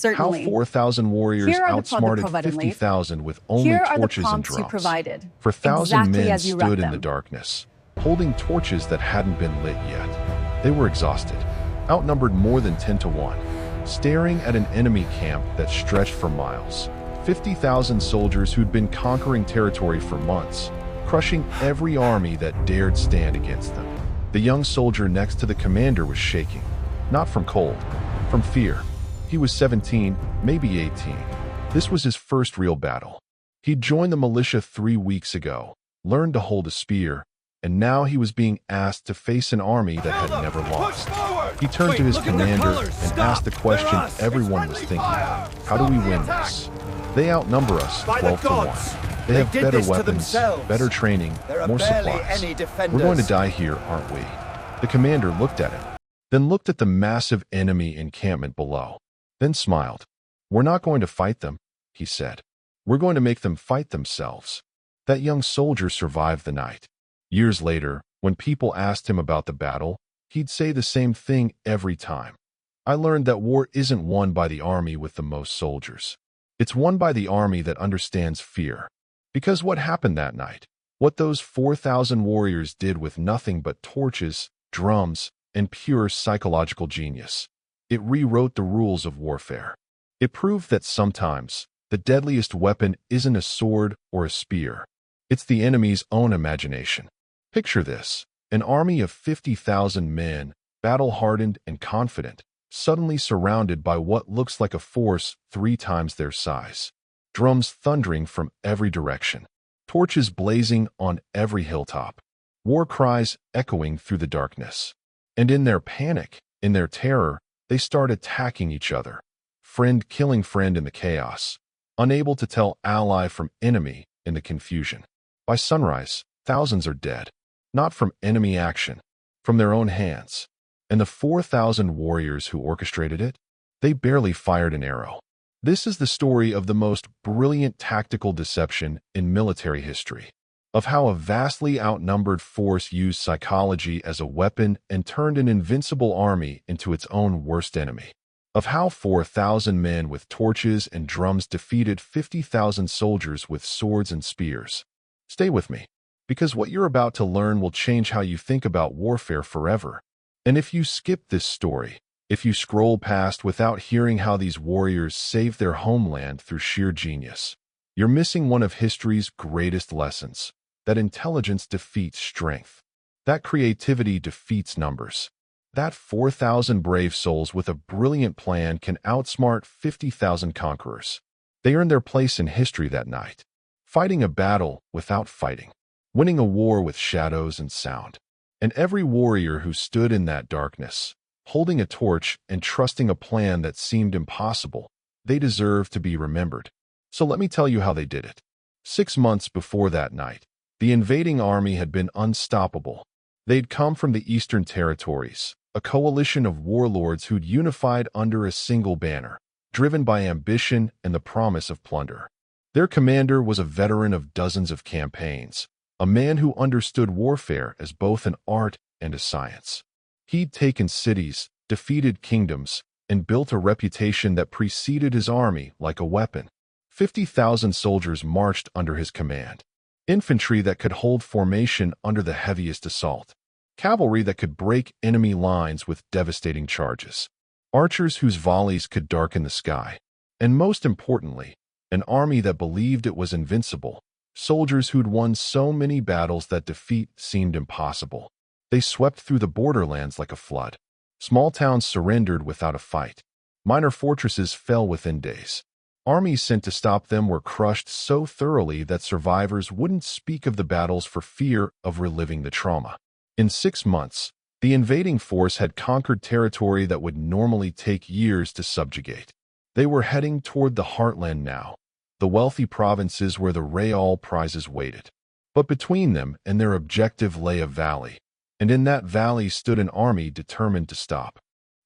How Certainly. 4,000 warriors Here are the outsmarted provided 50,000 with only Here are the torches and prompts you drums. provided. For 1,000 Exactly men as you stood read in the them. darkness, holding torches that hadn't been lit yet. They were exhausted, outnumbered more than 10 to 1, staring at an enemy camp that stretched for miles. 50,000 soldiers who'd been conquering territory for months, crushing every army that dared stand against them. The young soldier next to the commander was shaking, not from cold, from fear. He was 17, maybe 18. This was his first real battle. He'd joined the militia 3 weeks ago, learned to hold a spear, and now he was being asked to face an army that had never lost. He turned to his commander and asked the question everyone was thinking. How do we win this? They outnumber us 12 to 1. They have better weapons, better training, more supplies. We're going to die here, aren't we? The commander looked at him, then looked at the massive enemy encampment below, then smiled. We're not going to fight them, he said. We're going to make them fight themselves. That young soldier survived the night. Years later, when people asked him about the battle, he'd say the same thing every time. I learned that war isn't won by the army with the most soldiers. It's won by the army that understands fear. Because what happened that night, what those 4,000 warriors did with nothing but torches, drums, and pure psychological genius, it rewrote the rules of warfare. It proved that sometimes the deadliest weapon isn't a sword or a spear. It's the enemy's own imagination. Picture this: an army of 50,000 men, battle-hardened and confident, suddenly surrounded by what looks like a force 3 times their size. Drums thundering from every direction, torches blazing on every hilltop, war cries echoing through the darkness. And in their panic, in their terror, they start attacking each other, friend killing friend in the chaos, unable to tell ally from enemy in the confusion. By sunrise, thousands are dead, not from enemy action, from their own hands. And the 4,000 warriors who orchestrated it, they barely fired an arrow. This is the story of the most brilliant tactical deception in military history, of how a vastly outnumbered force used psychology as a weapon and turned an invincible army into its own worst enemy, of how 4,000 men with torches and drums defeated 50,000 soldiers with swords and spears. Stay with me, because what you're about to learn will change how you think about warfare forever. And if you skip this story, if you scroll past without hearing how these warriors saved their homeland through sheer genius, you're missing one of history's greatest lessons: that intelligence defeats strength, that creativity defeats numbers, that 4,000 brave souls with a brilliant plan can outsmart 50,000 conquerors. They earned their place in history that night, fighting a battle without fighting, winning a war with shadows and sound. And every warrior who stood in that darkness, holding a torch and trusting a plan that seemed impossible, they deserve to be remembered. So let me tell you how they did it. 6 months before that night, the invading army had been unstoppable. They'd come from the Eastern Territories, a coalition of warlords who'd unified under a single banner, driven by ambition and the promise of plunder. Their commander was a veteran of dozens of campaigns, a man who understood warfare as both an art and a science. He'd taken cities, defeated kingdoms, and built a reputation that preceded his army like a weapon. 50,000 soldiers marched under his command. Infantry that could hold formation under the heaviest assault. Cavalry that could break enemy lines with devastating charges. Archers whose volleys could darken the sky. And most importantly, an army that believed it was invincible. Soldiers who'd won so many battles that defeat seemed impossible. They swept through the borderlands like a flood. Small towns surrendered without a fight. Minor fortresses fell within days. Armies sent to stop them were crushed so thoroughly that survivors wouldn't speak of the battles for fear of reliving the trauma. In 6 months, the invading force had conquered territory that would normally take years to subjugate. They were heading toward the heartland now, the wealthy provinces where the Real prizes waited. But between them and their objective lay a valley, and in that valley stood an army determined to stop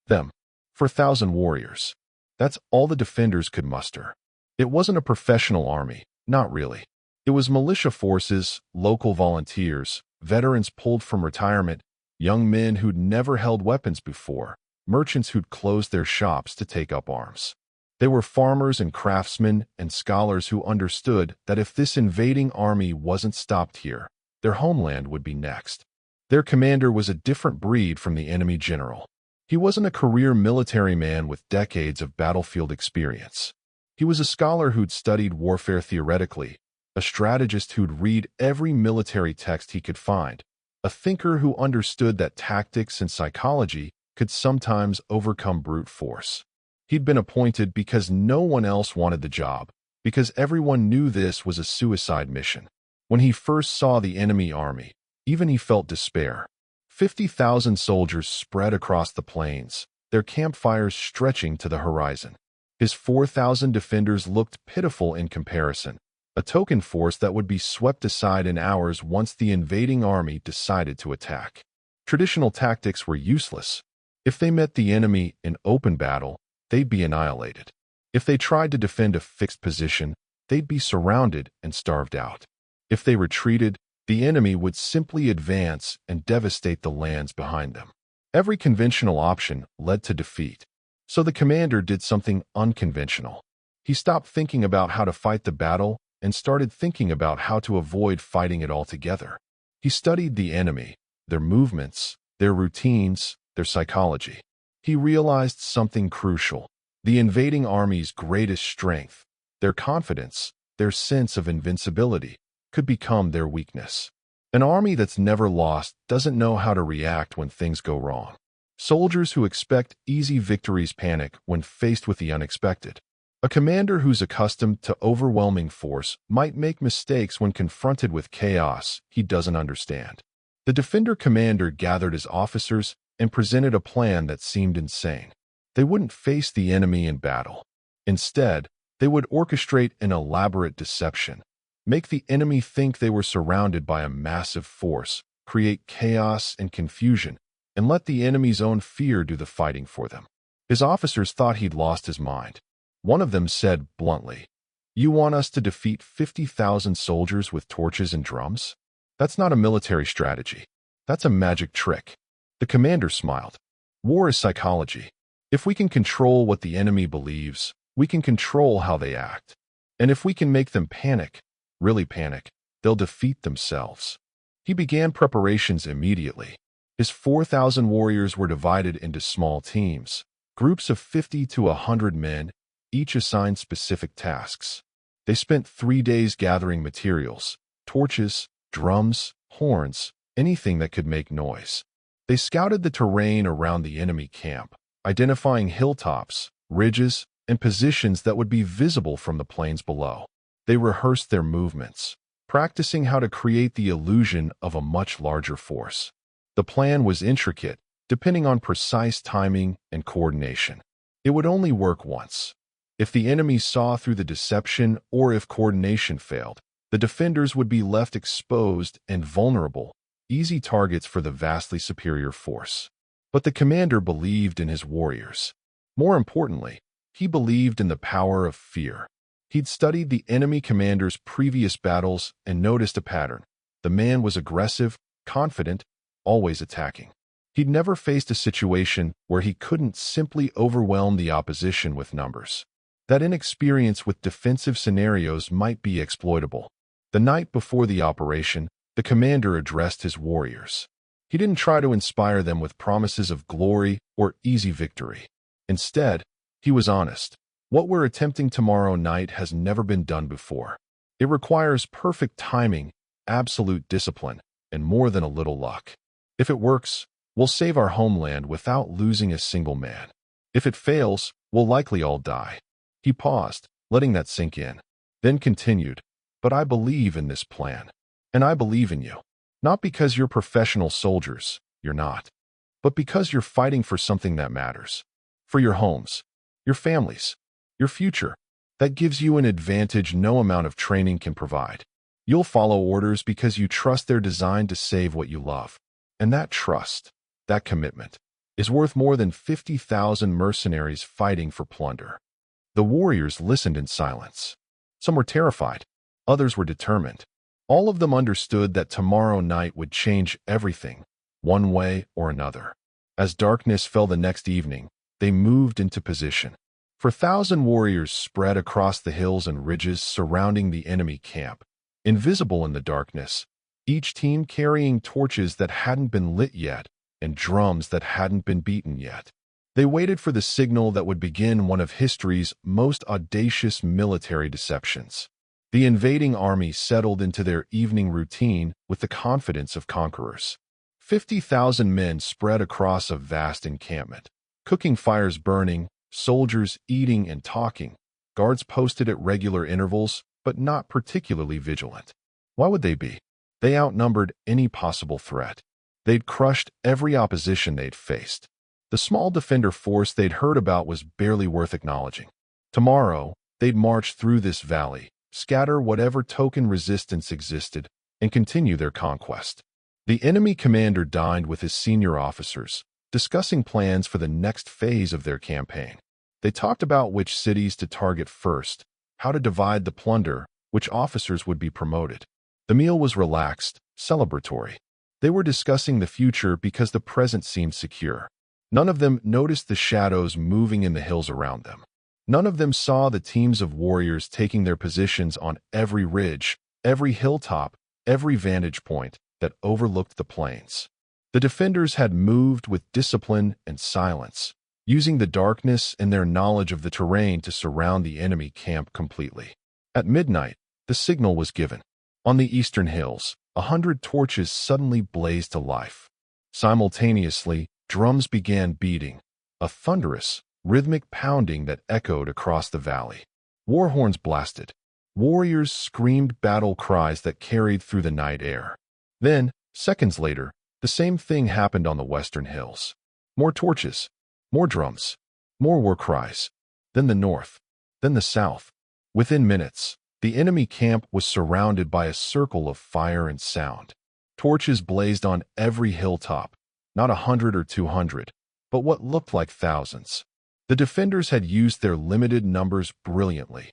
them. 4,000 warriors. That's all the defenders could muster. It wasn't a professional army, not really. It was militia forces, local volunteers, veterans pulled from retirement, young men who'd never held weapons before, merchants who'd closed their shops to take up arms. They were farmers and craftsmen and scholars who understood that if this invading army wasn't stopped here, their homeland would be next. Their commander was a different breed from the enemy general. He wasn't a career military man with decades of battlefield experience. He was a scholar who'd studied warfare theoretically, a strategist who'd read every military text he could find, a thinker who understood that tactics and psychology could sometimes overcome brute force. He'd been appointed because no one else wanted the job, because everyone knew this was a suicide mission. When he first saw the enemy army, even he felt despair. 50,000 soldiers spread across the plains, their campfires stretching to the horizon. His 4,000 defenders looked pitiful in comparison, a token force that would be swept aside in hours once the invading army decided to attack. Traditional tactics were useless. If they met the enemy in open battle, they'd be annihilated. If they tried to defend a fixed position, they'd be surrounded and starved out. If they retreated, the enemy would simply advance and devastate the lands behind them. Every conventional option led to defeat. So the commander did something unconventional. He stopped thinking about how to fight the battle and started thinking about how to avoid fighting it altogether. He studied the enemy, their movements, their routines, their psychology. He realized something crucial. The invading army's greatest strength, their confidence, their sense of invincibility, could become their weakness. An army that's never lost doesn't know how to react when things go wrong. Soldiers who expect easy victories panic when faced with the unexpected. A commander who's accustomed to overwhelming force might make mistakes when confronted with chaos he doesn't understand. The defender commander gathered his officers and presented a plan that seemed insane. They wouldn't face the enemy in battle. Instead, they would orchestrate an elaborate deception, make the enemy think they were surrounded by a massive force, create chaos and confusion, and let the enemy's own fear do the fighting for them. His officers thought he'd lost his mind. One of them said bluntly, "You want us to defeat 50,000 soldiers with torches and drums? That's not a military strategy. That's a magic trick." The commander smiled. War is psychology. If we can control what the enemy believes, we can control how they act. And if we can make them panic, really panic, they'll defeat themselves. He began preparations immediately. His 4,000 warriors were divided into small teams, groups of 50 to 100 men, each assigned specific tasks. They spent 3 days gathering materials, torches, drums, horns, anything that could make noise. They scouted the terrain around the enemy camp, identifying hilltops, ridges, and positions that would be visible from the plains below. They rehearsed their movements, practicing how to create the illusion of a much larger force. The plan was intricate, depending on precise timing and coordination. It would only work once. If the enemy saw through the deception or if coordination failed, the defenders would be left exposed and vulnerable, easy targets for the vastly superior force. But the commander believed in his warriors. More importantly, he believed in the power of fear. He'd studied the enemy commander's previous battles and noticed a pattern. The man was aggressive, confident, always attacking. He'd never faced a situation where he couldn't simply overwhelm the opposition with numbers. That inexperience with defensive scenarios might be exploitable. The night before the operation, the commander addressed his warriors. He didn't try to inspire them with promises of glory or easy victory. Instead, he was honest. What we're attempting tomorrow night has never been done before. It requires perfect timing, absolute discipline, and more than a little luck. If it works, we'll save our homeland without losing a single man. If it fails, we'll likely all die. He paused, letting that sink in, then continued, "But I believe in this plan. And I believe in you. Not because you're professional soldiers, you're not. But because you're fighting for something that matters. For your homes, your families, your future. That gives you an advantage no amount of training can provide. You'll follow orders because you trust they're designed to save what you love. And that trust, that commitment, is worth more than 50,000 mercenaries fighting for plunder." The warriors listened in silence. Some were terrified. Others were determined. All of them understood that tomorrow night would change everything, one way or another. As darkness fell the next evening, they moved into position. 4,000 warriors spread across the hills and ridges surrounding the enemy camp, invisible in the darkness, each team carrying torches that hadn't been lit yet and drums that hadn't been beaten yet. They waited for the signal that would begin one of history's most audacious military deceptions. The invading army settled into their evening routine with the confidence of conquerors. 50,000 men spread across a vast encampment, cooking fires burning, soldiers eating and talking, guards posted at regular intervals, but not particularly vigilant. Why would they be? They outnumbered any possible threat. They'd crushed every opposition they'd faced. The small defender force they'd heard about was barely worth acknowledging. Tomorrow, they'd march through this valley, scatter whatever token resistance existed, and continue their conquest. The enemy commander dined with his senior officers, discussing plans for the next phase of their campaign. They talked about which cities to target first, how to divide the plunder, which officers would be promoted. The meal was relaxed, celebratory. They were discussing the future because the present seemed secure. None of them noticed the shadows moving in the hills around them. None of them saw the teams of warriors taking their positions on every ridge, every hilltop, every vantage point that overlooked the plains. The defenders had moved with discipline and silence, using the darkness and their knowledge of the terrain to surround the enemy camp completely. At midnight, the signal was given. On the eastern hills, 100 torches suddenly blazed to life. Simultaneously, drums began beating, a thunderous, rhythmic pounding that echoed across the valley. War horns blasted. Warriors screamed battle cries that carried through the night air. Then, seconds later, the same thing happened on the western hills. More torches, more drums, more war cries. Then the north, then the south. Within minutes, the enemy camp was surrounded by a circle of fire and sound. Torches blazed on every hilltop, not 100 or 200, but what looked like thousands. The defenders had used their limited numbers brilliantly.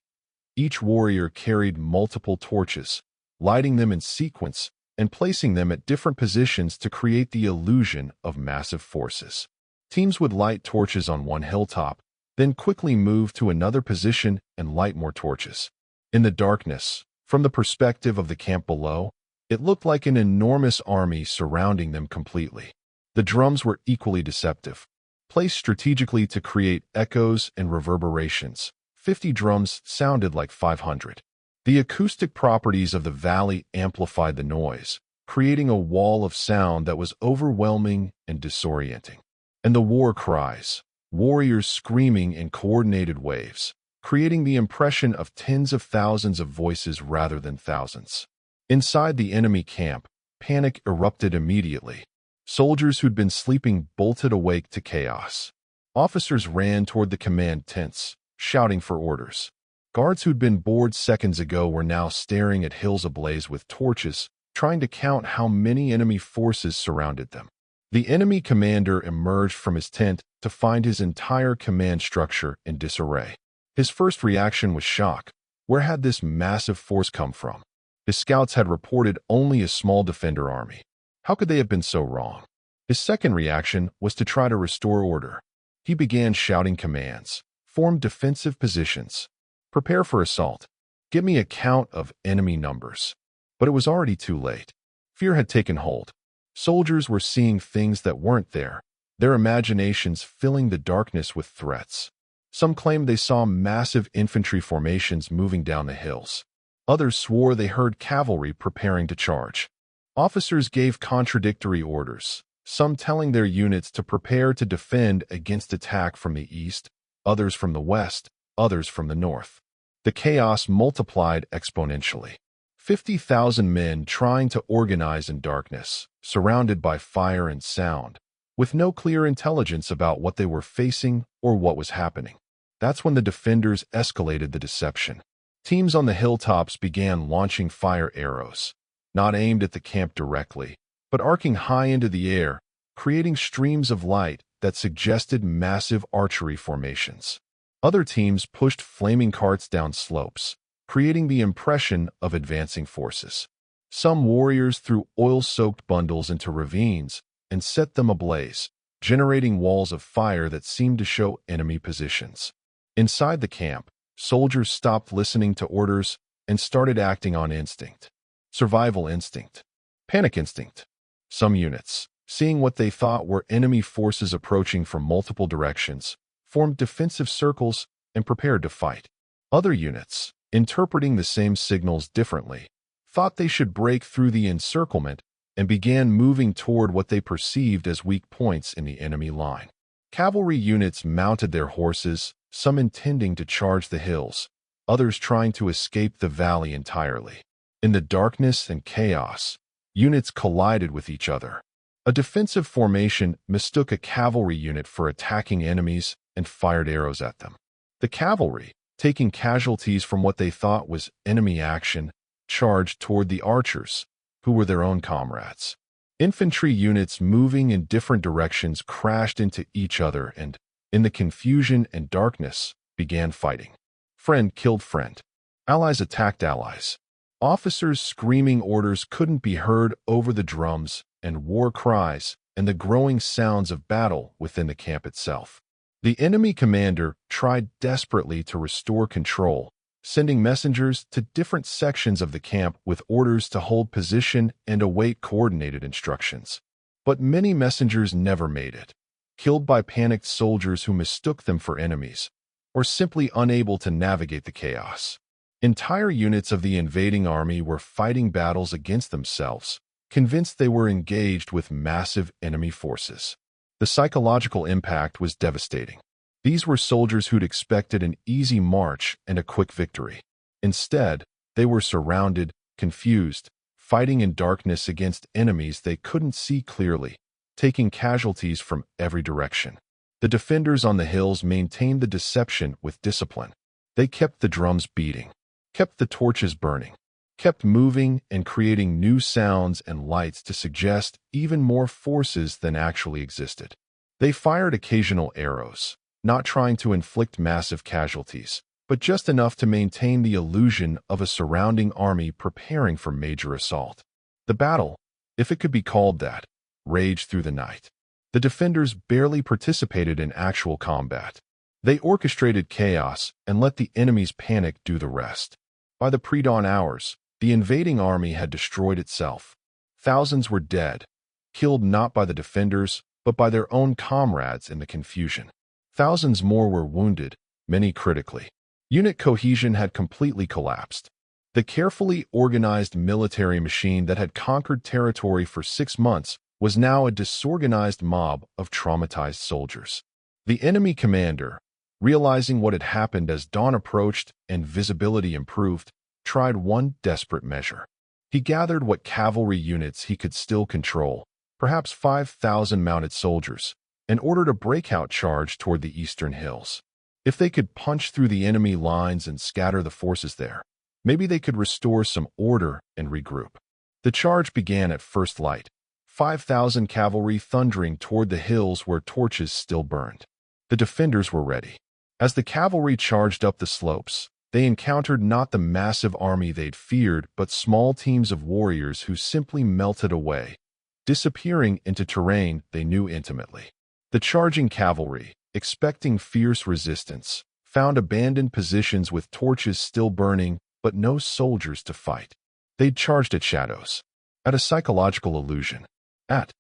Each warrior carried multiple torches, lighting them in sequence and placing them at different positions to create the illusion of massive forces. Teams would light torches on one hilltop, then quickly move to another position and light more torches. In the darkness, from the perspective of the camp below, it looked like an enormous army surrounding them completely. The drums were equally deceptive. Placed strategically to create echoes and reverberations, 50 drums sounded like 500. The acoustic properties of the valley amplified the noise, creating a wall of sound that was overwhelming and disorienting. And the war cries, warriors screaming in coordinated waves, creating the impression of tens of thousands of voices rather than thousands. Inside the enemy camp, panic erupted immediately. Soldiers who'd been sleeping bolted awake to chaos. Officers ran toward the command tents, shouting for orders. Guards who'd been bored seconds ago were now staring at hills ablaze with torches, trying to count how many enemy forces surrounded them. The enemy commander emerged from his tent to find his entire command structure in disarray. His first reaction was shock. Where had this massive force come from? His scouts had reported only a small defender army. How could they have been so wrong? His second reaction was to try to restore order. He began shouting commands. Form defensive positions. Prepare for assault. Give me a count of enemy numbers. But it was already too late. Fear had taken hold. Soldiers were seeing things that weren't there, their imaginations filling the darkness with threats. Some claimed they saw massive infantry formations moving down the hills. Others swore they heard cavalry preparing to charge. Officers gave contradictory orders, some telling their units to prepare to defend against attack from the east, others from the west, others from the north. The chaos multiplied exponentially. 50,000 men trying to organize in darkness, surrounded by fire and sound, with no clear intelligence about what they were facing or what was happening. That's when the defenders escalated the deception. Teams on the hilltops began launching fire arrows, not aimed at the camp directly, but arcing high into the air, creating streams of light that suggested massive archery formations. Other teams pushed flaming carts down slopes, creating the impression of advancing forces. Some warriors threw oil-soaked bundles into ravines and set them ablaze, generating walls of fire that seemed to show enemy positions. Inside the camp, soldiers stopped listening to orders and started acting on instinct. Survival instinct. Panic instinct. Some units, seeing what they thought were enemy forces approaching from multiple directions, formed defensive circles and prepared to fight. Other units, interpreting the same signals differently, thought they should break through the encirclement and began moving toward what they perceived as weak points in the enemy line. Cavalry units mounted their horses, some intending to charge the hills, others trying to escape the valley entirely. In the darkness and chaos, units collided with each other. A defensive formation mistook a cavalry unit for attacking enemies and fired arrows at them. The cavalry, taking casualties from what they thought was enemy action, charged toward the archers, who were their own comrades. Infantry units moving in different directions crashed into each other and, in the confusion and darkness, began fighting. Friend killed friend. Allies attacked allies. Officers screaming orders couldn't be heard over the drums and war cries and the growing sounds of battle within the camp itself. The enemy commander tried desperately to restore control, sending messengers to different sections of the camp with orders to hold position and await coordinated instructions. But many messengers never made it, killed by panicked soldiers who mistook them for enemies, or simply unable to navigate the chaos. Entire units of the invading army were fighting battles against themselves, convinced they were engaged with massive enemy forces. The psychological impact was devastating. These were soldiers who'd expected an easy march and a quick victory. Instead, they were surrounded, confused, fighting in darkness against enemies they couldn't see clearly, taking casualties from every direction. The defenders on the hills maintained the deception with discipline. They kept the drums beating, kept the torches burning, kept moving and creating new sounds and lights to suggest even more forces than actually existed. They fired occasional arrows, not trying to inflict massive casualties, but just enough to maintain the illusion of a surrounding army preparing for major assault. The battle, if it could be called that, raged through the night. The defenders barely participated in actual combat. They orchestrated chaos and let the enemy's panic do the rest. By the pre-dawn hours, the invading army had destroyed itself. Thousands were dead, killed not by the defenders, but by their own comrades in the confusion. Thousands more were wounded, many critically. Unit cohesion had completely collapsed. The carefully organized military machine that had conquered territory for 6 months was now a disorganized mob of traumatized soldiers. The enemy commander, realizing what had happened as dawn approached and visibility improved, tried one desperate measure. He gathered what cavalry units he could still control, perhaps 5,000 mounted soldiers, and ordered a breakout charge toward the eastern hills. If they could punch through the enemy lines and scatter the forces there, maybe they could restore some order and regroup. The charge began at first light, 5,000 cavalry thundering toward the hills where torches still burned. The defenders were ready. As the cavalry charged up the slopes, they encountered not the massive army they'd feared, but small teams of warriors who simply melted away, disappearing into terrain they knew intimately. The charging cavalry, expecting fierce resistance, found abandoned positions with torches still burning, but no soldiers to fight. They'd charged at shadows, at a psychological illusion, at